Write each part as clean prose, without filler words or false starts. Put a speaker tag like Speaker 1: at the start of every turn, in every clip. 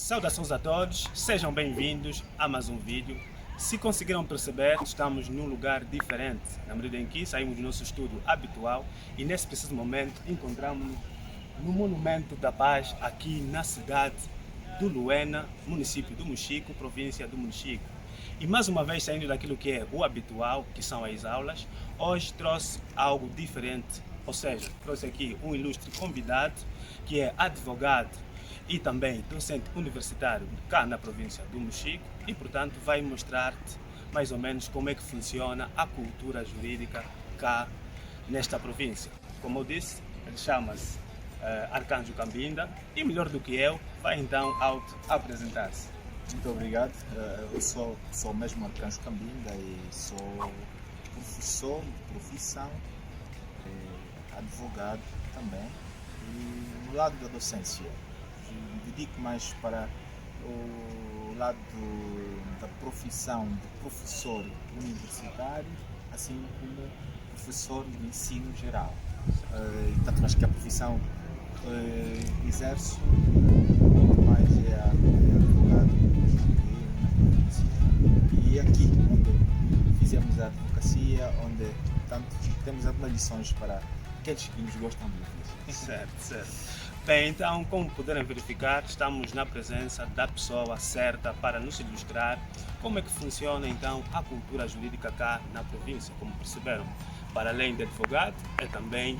Speaker 1: Saudações a todos, sejam bem-vindos a mais um vídeo. Se conseguiram perceber, estamos num lugar diferente, na medida em que saímos do nosso estúdio habitual e nesse preciso momento encontramos-nos no Monumento da Paz, aqui na cidade do Luena, município do Mochico, província do Mochico. E mais uma vez, saindo daquilo que é o habitual, que são as aulas, hoje trouxe algo diferente, ou seja, trouxe aqui um ilustre convidado, que é advogado e também docente universitário cá na província do Mochico e, portanto, vai mostrar-te mais ou menos como é que funciona a cultura jurídica cá nesta província. Como eu disse, ele chama-se Arcanjo Cambinda e, melhor do que eu, vai então auto-apresentar-se.
Speaker 2: Muito obrigado. Eu sou mesmo Arcanjo Cambinda e sou professor de profissão, advogado também, e no lado da docência me dedico mais para o lado da profissão de professor universitário, assim como professor de ensino geral. Tanto acho que a profissão exerço muito mais é advogado e aqui onde fizemos a advocacia, onde tanto temos algumas lições para aqueles que nos gostam de ouvir.
Speaker 1: Certo. Bem, então, como puderam verificar, estamos na presença da pessoa certa para nos ilustrar como é que funciona então a cultura jurídica cá na província. Como perceberam, para além de advogado, é também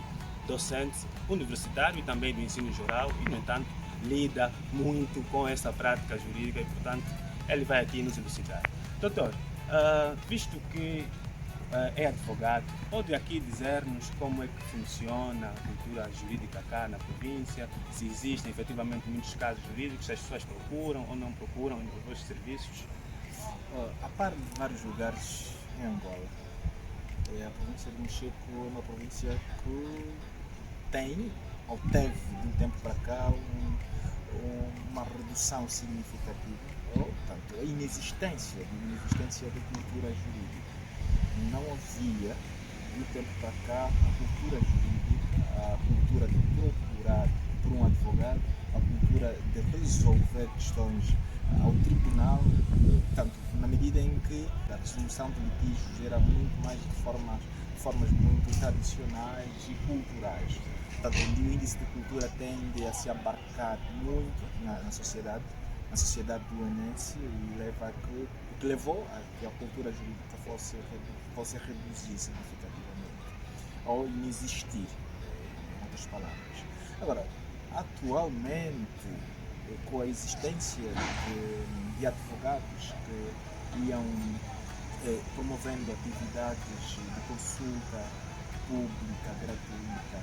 Speaker 1: docente universitário e também do ensino geral e, no entanto, lida muito com essa prática jurídica e, portanto, ele vai aqui nos elucidar. Doutor, visto que é advogado, pode aqui dizer-nos como é que funciona a cultura jurídica cá na província, se existem efetivamente muitos casos jurídicos, se as pessoas procuram ou não procuram em vossos serviços?
Speaker 2: A par de vários lugares em Angola, a província de Mochico é uma província que tem, ou teve de um tempo para cá, uma redução significativa, ou tanto a inexistência de cultura jurídica. Não havia, de um tempo para cá, a cultura jurídica, a cultura de procurar por um advogado, a cultura de resolver questões ao tribunal, tanto na medida em que a resolução de litígios era muito mais de formas muito tradicionais e culturais. Portanto, o índice de cultura tende a se abarcar muito na sociedade luanense e o que levou a que a cultura jurídica fosse reduzir significativamente ou inexistir, em outras palavras. Agora, atualmente, com a existência de advogados que iam promovendo atividades de consulta pública, gratuita,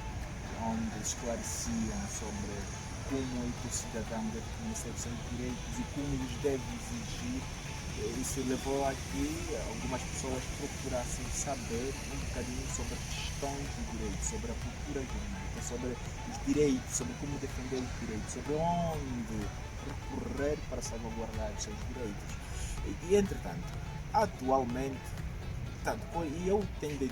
Speaker 2: onde esclareciam sobre como o cidadão deve conhecer os seus direitos e como os deve exigir. Isso levou a que algumas pessoas procurassem saber um bocadinho sobre questões de direito, sobre a cultura jurídica, sobre os direitos, sobre como defender os direitos, sobre onde recorrer para salvaguardar os seus direitos. E entretanto, atualmente, e eu tenho de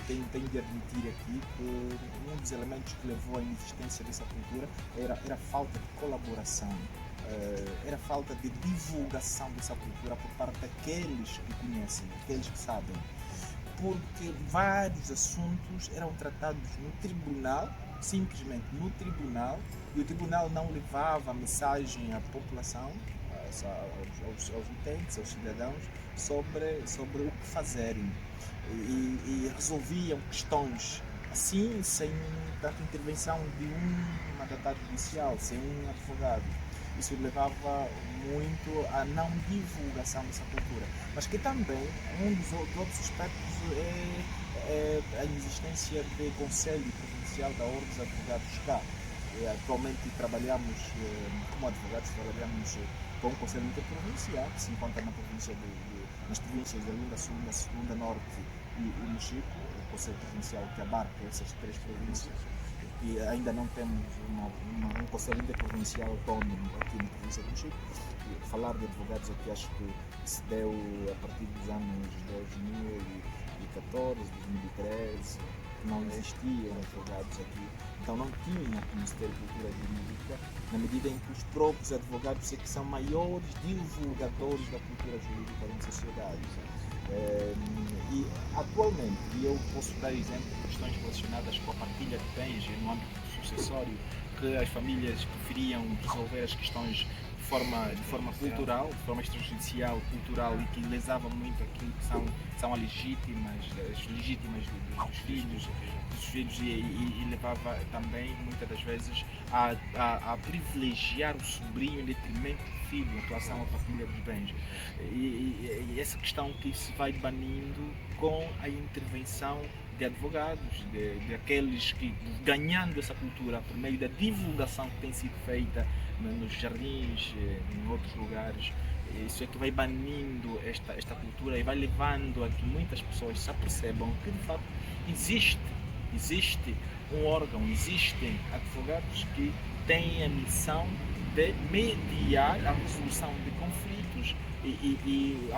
Speaker 2: admitir aqui que um dos elementos que levou à inexistência dessa cultura era a falta de colaboração, era a falta de divulgação dessa cultura por parte daqueles que conhecem, daqueles que sabem, porque vários assuntos eram tratados no tribunal, simplesmente no tribunal, e o tribunal não levava a mensagem à população, aos utentes, aos cidadãos, sobre o que fazerem. E resolviam questões assim, sem tanta intervenção de um mandatário judicial, sem um advogado. Isso levava muito à não divulgação dessa cultura. Mas que também, um dos outros aspectos é a inexistência de Conselho Provincial da Ordem dos Advogados cá. Atualmente trabalhamos, como advogados, com o Conselho Interprovincial, que se encontra nas províncias da Lunda Sul, da Segunda Norte e Mochico, o Conselho Provincial que abarca essas três províncias. E ainda não temos um Conselho Interprovincial autónomo aqui na província do Mochico. Falar de advogados aqui acho que se deu a partir dos anos 2014, 2013, porque não existiam advogados aqui, então não tinham como se ter cultura jurídica, na medida em que os próprios advogados é que são maiores divulgadores da cultura jurídica na sociedade. E atualmente, e eu posso dar exemplo de questões relacionadas com a partilha de bens no âmbito sucessório, que as famílias preferiam resolver as questões de forma cultural, de forma extrajudicial, cultural, e que lesava muito aquilo que são as legítimas dos filhos e levava também, muitas das vezes, a privilegiar o sobrinho em detrimento do filho em relação à partilha dos bens. E essa questão que se vai banindo com a intervenção de advogados, de aqueles que, ganhando essa cultura por meio da divulgação que tem sido feita nos jardins, em outros lugares, isso é que vai banindo esta cultura e vai levando a que muitas pessoas se apercebam que de facto existe um órgão, existem advogados que têm a missão de mediar a resolução de conflitos e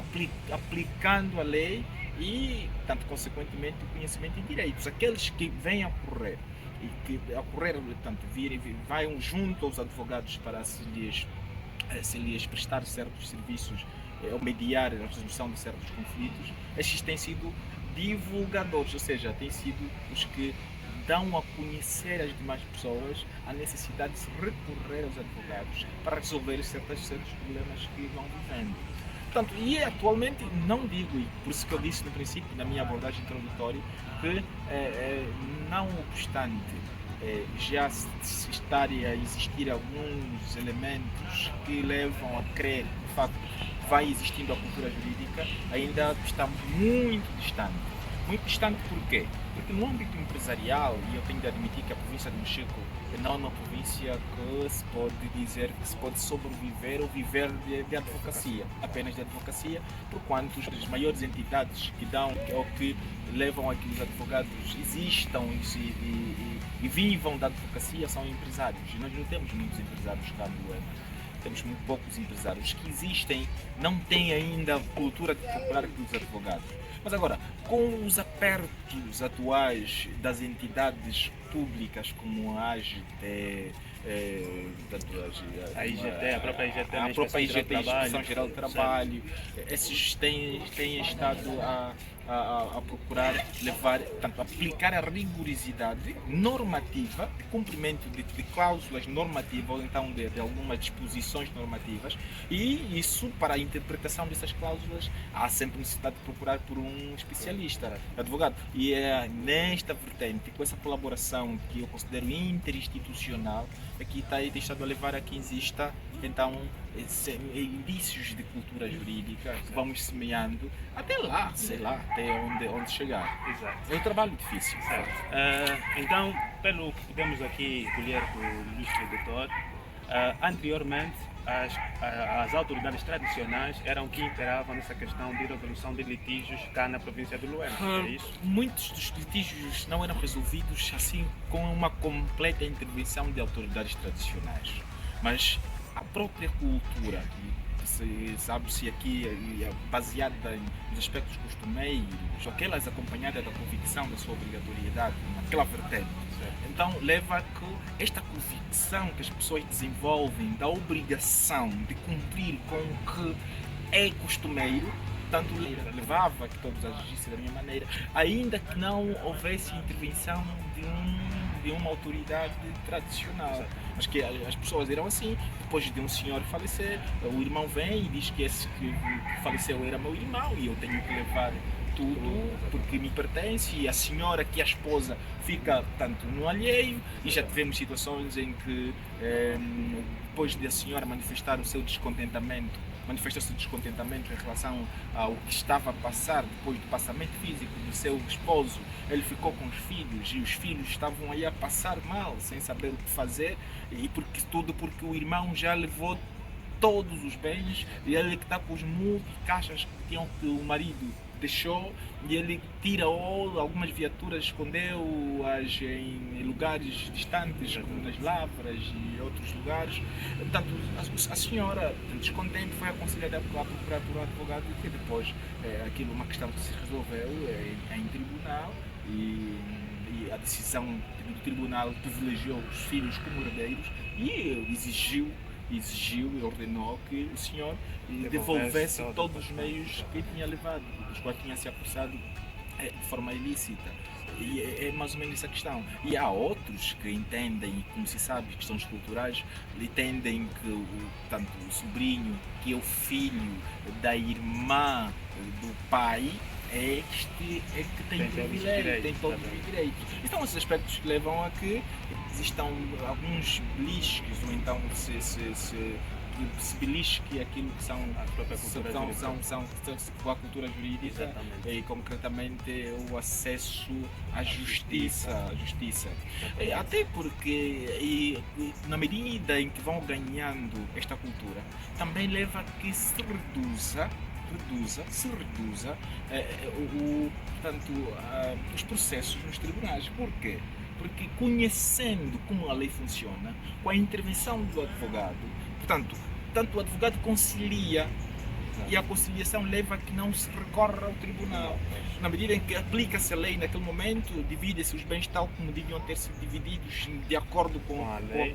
Speaker 2: aplicando a lei e, tanto consequentemente, o conhecimento e direitos. Aqueles que vêm a ocorrer e que portanto, vão junto aos advogados para se lhes prestar certos serviços ou mediar a resolução de certos conflitos, estes têm sido divulgadores, ou seja, têm sido os que dão a conhecer às demais pessoas a necessidade de se recorrer aos advogados para resolver certos problemas que vão vivendo. Portanto, e atualmente não digo, e por isso que eu disse no princípio, na minha abordagem introdutória, que não obstante já se estarem a existir alguns elementos que levam a crer que de facto vai existindo a cultura jurídica, ainda está muito distante. Muito distante porquê? Porque no âmbito empresarial, e eu tenho de admitir que a província de Mochico não é uma província que se pode dizer que se pode sobreviver ou viver de advocacia, apenas de advocacia, porquanto as maiores entidades que dão ou que levam a que os advogados existam e vivam da advocacia são empresários. E nós não temos muitos empresários cá no Luanda. Temos muito poucos empresários que existem, não têm ainda a cultura de procurar aqueles advogados. Mas agora, com os apertos atuais das entidades públicas como a AGT, a própria IGT, Inspeção Geral do Trabalho, esses têm estado a procurar levar, portanto, aplicar a rigorosidade normativa, de cumprimento de cláusulas normativas ou então de algumas disposições normativas, e isso, para a interpretação dessas cláusulas, há sempre necessidade de procurar por um especialista, advogado. E é nesta vertente, com essa colaboração que eu considero interinstitucional, aqui tem estado a levar a que exista então indícios de cultura jurídica que vamos semeando até lá, sei lá, até onde chegar.
Speaker 1: Exato.
Speaker 2: É um trabalho difícil.
Speaker 1: Então, pelo que podemos aqui colher do ilustre doutor, anteriormente as autoridades tradicionais eram que imperavam nessa questão de resolução de litígios cá na província do Luanda, é isso?
Speaker 2: Muitos dos litígios não eram resolvidos assim com uma completa intervenção de autoridades tradicionais, mas a própria cultura, sabe-se aqui, baseada nos aspectos costumeiros, aquelas acompanhadas da convicção da sua obrigatoriedade, naquela vertente. Então leva a que esta convicção que as pessoas desenvolvem da obrigação de cumprir com o que é costumeiro, tanto levava que todos agissem da mesma maneira, ainda que não houvesse intervenção de uma autoridade tradicional. Mas que as pessoas eram assim, depois de um senhor falecer, o irmão vem e diz que esse que faleceu era meu irmão e eu tenho que levar tudo porque me pertence, e a senhora, que é a esposa, fica tanto no alheio, e já tivemos situações em que depois de a senhora manifestar o seu descontentamento, manifestou-se descontentamento em relação ao que estava a passar depois do passamento físico do seu esposo. Ele ficou com os filhos e os filhos estavam aí a passar mal, sem saber o que fazer, e porque o irmão já levou todos os bens e ele que está com os multicaixas que o marido deixou, e ele tira algumas viaturas, escondeu-as em lugares distantes, nas lavras e outros lugares. Portanto, a senhora, descontente, foi aconselhada a procurar por um advogado, e depois aquilo é uma questão que se resolveu em tribunal, e decisão do tribunal privilegiou os filhos como herdeiros e exigiu e ordenou que o senhor devolvesse todos os meios que tinha levado, dos quais tinha se apossado de forma ilícita. E é mais ou menos essa questão. E há outros que entendem, como se sabe, questões culturais, entendem que tanto o sobrinho, que é o filho da irmã do pai, é que tem privilégio, tem todos os direitos. Então esses aspectos que levam a que existam alguns beliscos, ou então se belisque aquilo que são a própria cultura, a cultura jurídica. Exatamente. E concretamente o acesso à justiça. Até porque na medida em que vão ganhando esta cultura, também leva a que se reduza os processos nos tribunais. Por quê? Porque conhecendo como a lei funciona, com a intervenção do advogado, portanto, tanto o advogado concilia e a conciliação leva a que não se recorra ao tribunal. Na medida em que aplica-se a lei naquele momento, divide-se os bens tal como deviam ter sido divididos de acordo com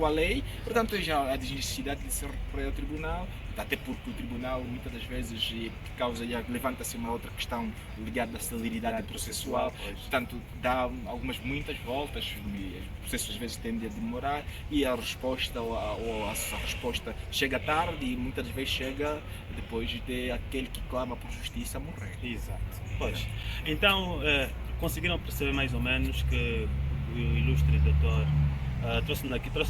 Speaker 2: a lei. Portanto, já há necessidade de se recorrer ao tribunal, até porque o tribunal muitas das vezes levanta-se uma outra questão ligada à celeridade processual, portanto dá muitas voltas, os processos às vezes tendem a demorar e a resposta a resposta chega tarde e muitas vezes chega depois de aquele que clama por justiça morrer.
Speaker 1: Exato. Pois. Então conseguiram perceber mais ou menos que o ilustre doutor trouxe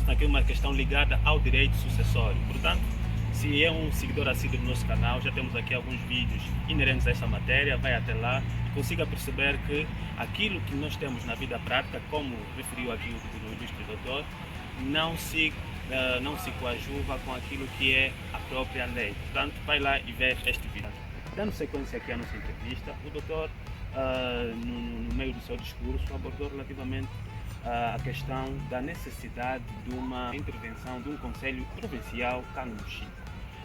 Speaker 1: aqui uma questão ligada ao direito sucessório. Portanto, se é um seguidor assíduo do nosso canal, já temos aqui alguns vídeos inerentes a essa matéria, vai até lá e consiga perceber que aquilo que nós temos na vida prática, como referiu aqui o ilustre doutor, não se coadjuva com aquilo que é a própria lei. Portanto, vai lá e vê este vídeo. Dando sequência aqui à nossa entrevista, o doutor, no meio do seu discurso, abordou relativamente a questão da necessidade de uma intervenção de um Conselho Provincial cá no Chico.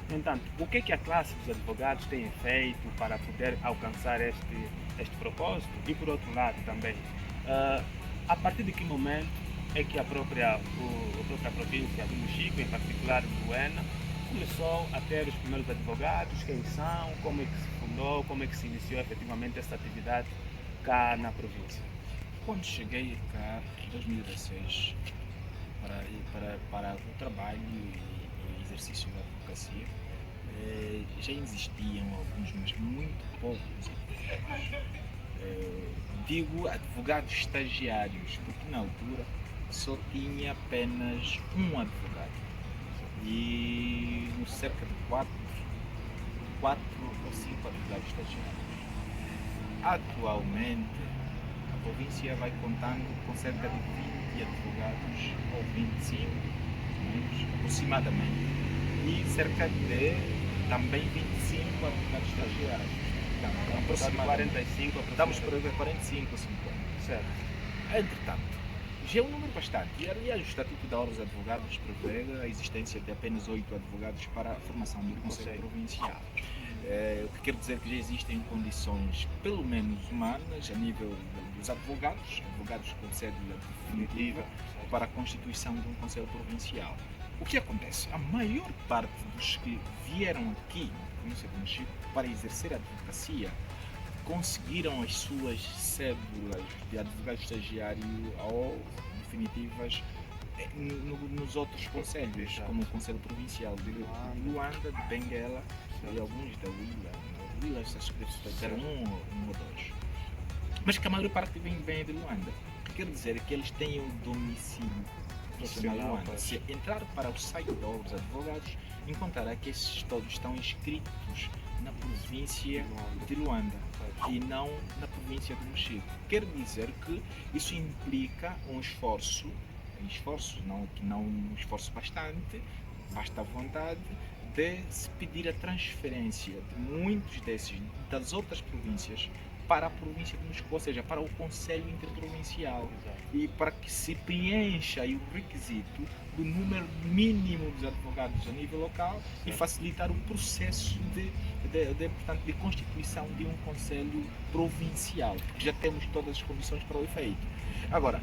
Speaker 1: No entanto, o que é que a classe dos advogados tem feito para poder alcançar este propósito? E por outro lado também, a partir de que momento é que a própria província do Mochico, em particular Luena, começou a ter os primeiros advogados, quem são, como é que se fundou, como é que se iniciou efetivamente essa atividade cá na província?
Speaker 2: Quando cheguei cá em 2016 para o trabalho e o exercício da advocacia, já existiam alguns, mas muito poucos advogados. Digo advogados estagiários, porque na altura só tinha apenas um advogado e cerca de 4 ou 5 advogados estagiários. Atualmente a província vai contando com cerca de 20 advogados ou 25, aproximadamente, e cerca de também 25 advogados estagiários.
Speaker 1: Então, aproximadamente 45,
Speaker 2: estamos por 45 ou 50.
Speaker 1: Certo.
Speaker 2: Entretanto, já é um número bastante. E aliás, o Estatuto da Ordem dos Advogados prevê a existência de apenas 8 advogados para a formação do Conselho Provincial. O que quer dizer que já existem condições, pelo menos humanas, a nível dos advogados com cédula definitiva, para a constituição de um Conselho Provincial. O que acontece? A maior parte dos que vieram aqui na província do Mochico para exercer a advocacia conseguiram as suas cédulas de advogado estagiário ou definitivas nos outros conselhos, como o Conselho Provincial de Luanda, de Benguela e alguns da Huila. Huila, acho que deve ter um ou dois. Mas que a maior parte vem de Luanda. O que quer dizer que eles têm o domicílio profissional em Luanda. Se entrar para o site da Ordem dos Advogados, encontrará que esses todos estão inscritos na província de Luanda e não na província do Mochico. Quer dizer que isso implica um esforço bastante, basta vontade de se pedir a transferência de muitos das outras províncias para a província de Moscou, ou seja, para o Conselho Interprovincial. Exato. E para que se preencha aí o requisito do número mínimo dos advogados a nível local. Certo. E facilitar o processo portanto, de constituição de um Conselho Provincial, porque já temos todas as condições para o efeito. Agora,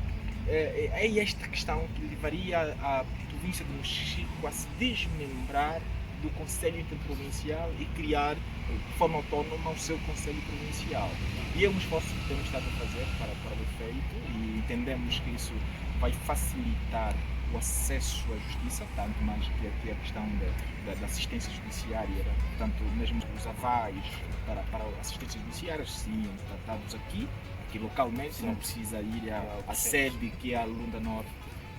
Speaker 2: é esta questão que levaria a província de Mochico a se desmembrar do Conselho Interprovincial e criar de forma autónoma o seu Conselho Provincial. E é um esforço que temos estado a fazer para o efeito e entendemos que isso vai facilitar o acesso à justiça, tanto mais que aqui a questão da assistência judiciária, portanto, mesmo os avais para assistência judiciária seriam tratados aqui localmente, não precisa ir à sede que é a Lunda Norte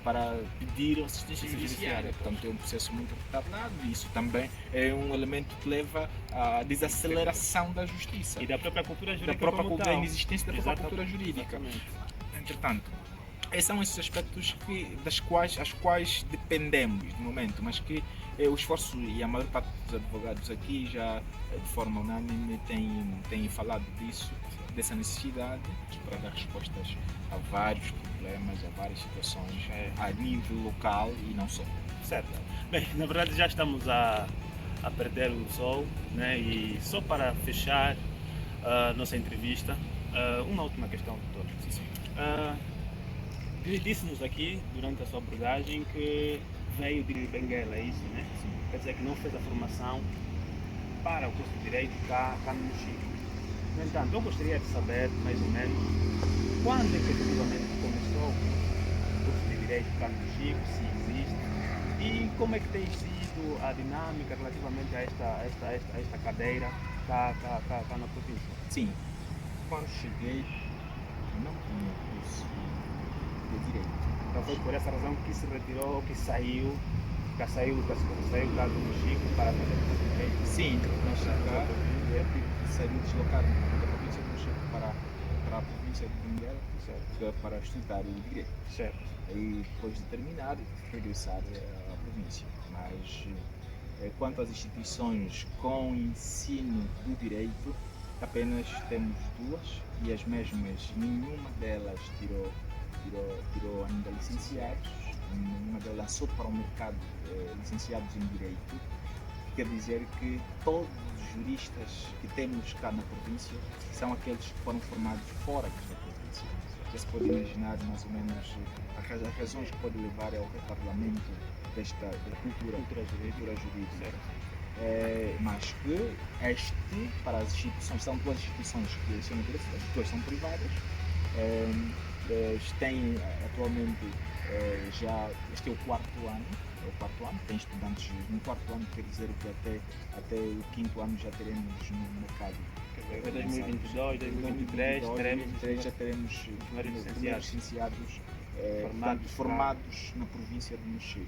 Speaker 2: para pedir assistência judiciária. Portanto, é um processo muito retardado e isso também é um elemento que leva à desaceleração da justiça.
Speaker 1: E da própria cultura jurídica.
Speaker 2: Da própria cultura, inexistência da própria cultura jurídica.
Speaker 1: Exatamente.
Speaker 2: Entretanto, esses são esses aspectos as quais dependemos de momento, mas que o esforço e a maior parte dos advogados aqui já de forma unânime têm falado disso, dessa necessidade para dar respostas a vários problemas, a várias situações a nível local e não só.
Speaker 1: Certo. Bem, na verdade já estamos a perder o sol, né? E só para fechar a nossa entrevista, uma última questão, doutor. Disse-nos aqui durante a sua abordagem que veio de Benguela, é isso, né? Sim. Quer dizer que não fez a formação para o curso de Direito cá no Mochico. No entanto, eu gostaria de saber, mais ou menos, quando é que efetivamente começou o curso de Direito cá no Mochico, se existe, e como é que tem sido a dinâmica relativamente a esta cadeira cá na província?
Speaker 2: Sim, quando cheguei, não tinha curso de Direito.
Speaker 1: Então foi por essa razão que se retirou, que saiu cá do Mochico para fazer o curso de Direito?
Speaker 2: Sim, nós saiu deslocar da província de Mochico para a província de Benguela para estudar o Direito.
Speaker 1: Certo.
Speaker 2: E depois de terminar, regressar à província. Mas quanto às instituições com ensino do direito, apenas temos duas e as mesmas, nenhuma delas tirou ainda licenciados, nenhuma delas lançou para o mercado licenciados em direito. Quer dizer que todos os juristas que temos cá na província são aqueles que foram formados fora da província. Já se pode imaginar mais ou menos as razões que podem levar ao reparlamento da cultura jurídica. Mas que para as instituições, são duas instituições que são direitos, as duas são privadas, têm atualmente este é o quarto ano, tem estudantes no quarto ano, quer dizer que até o quinto ano já teremos no mercado.
Speaker 1: Em 2022, 2023
Speaker 2: já teremos licenciados formados na província de Mochico.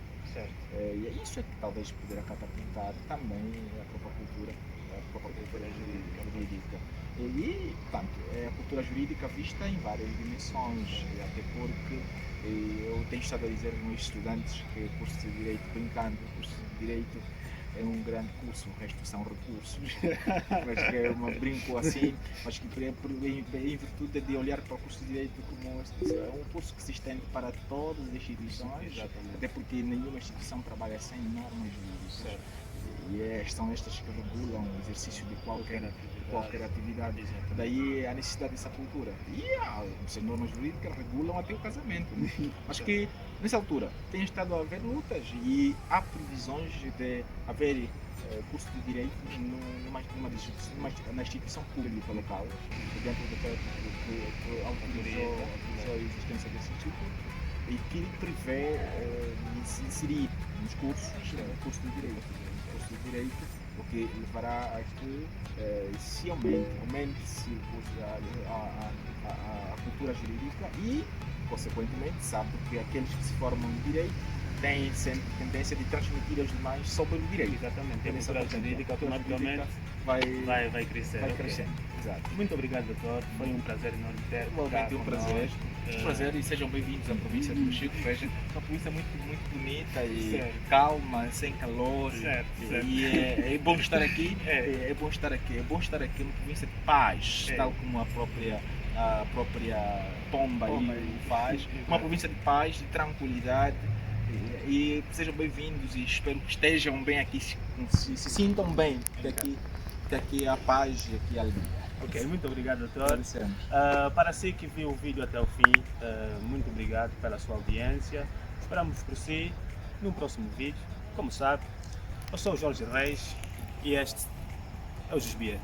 Speaker 2: E é isso que talvez poderá catapultar também a própria cultura jurídica. E, portanto, é a cultura jurídica vista em várias dimensões, até porque eu tenho estado a dizer aos meus estudantes que o curso de Direito, brincando, o curso de Direito é um grande curso, o resto são recursos. Mas que é uma brinco assim, mas que em virtude de olhar para o curso de Direito como é um curso que se estende para todas as instituições, até porque nenhuma instituição trabalha sem normas jurídicas. E são estas que regulam o exercício de qualquer atividade. Daí a necessidade dessa cultura. E as normas jurídicas regulam até o casamento. Mas que nessa altura tem estado a haver lutas e há previsões de haver curso de Direito na instituição pública local, dentro daquela que autorizou a existência desse instituto e que prevê inserir nos cursos curso de Direito, o que levará a que se aumente-se a cultura jurídica e, consequentemente, sabe que aqueles que se formam em Direito têm sempre tendência de transmitir aos demais sobre o Direito.
Speaker 1: Exatamente, a cultura jurídica automaticamente vai crescer.
Speaker 2: Vai crescendo. Exato.
Speaker 1: Muito obrigado, doutor. Foi um prazer enorme ter.
Speaker 2: Igualmente um prazer. E sejam bem-vindos à província de Mochico. Veja, uma província muito bonita e calma, sem calor.
Speaker 1: Certo.
Speaker 2: E é bom estar aqui. É bom estar aqui. É bom estar aqui numa província de paz, tal como a própria Pomba aí faz. Uma província de paz, de tranquilidade. E sejam bem-vindos e espero que estejam bem aqui, se sintam bem, que aqui há paz e aqui há alegria.
Speaker 1: Ok, muito obrigado, doutor.
Speaker 2: Agradecemos.
Speaker 1: Para si que viu o vídeo até o fim, muito obrigado pela sua audiência. Esperamos por si no próximo vídeo. Como sabe, eu sou o Jorge Reis e este é o Jusbier.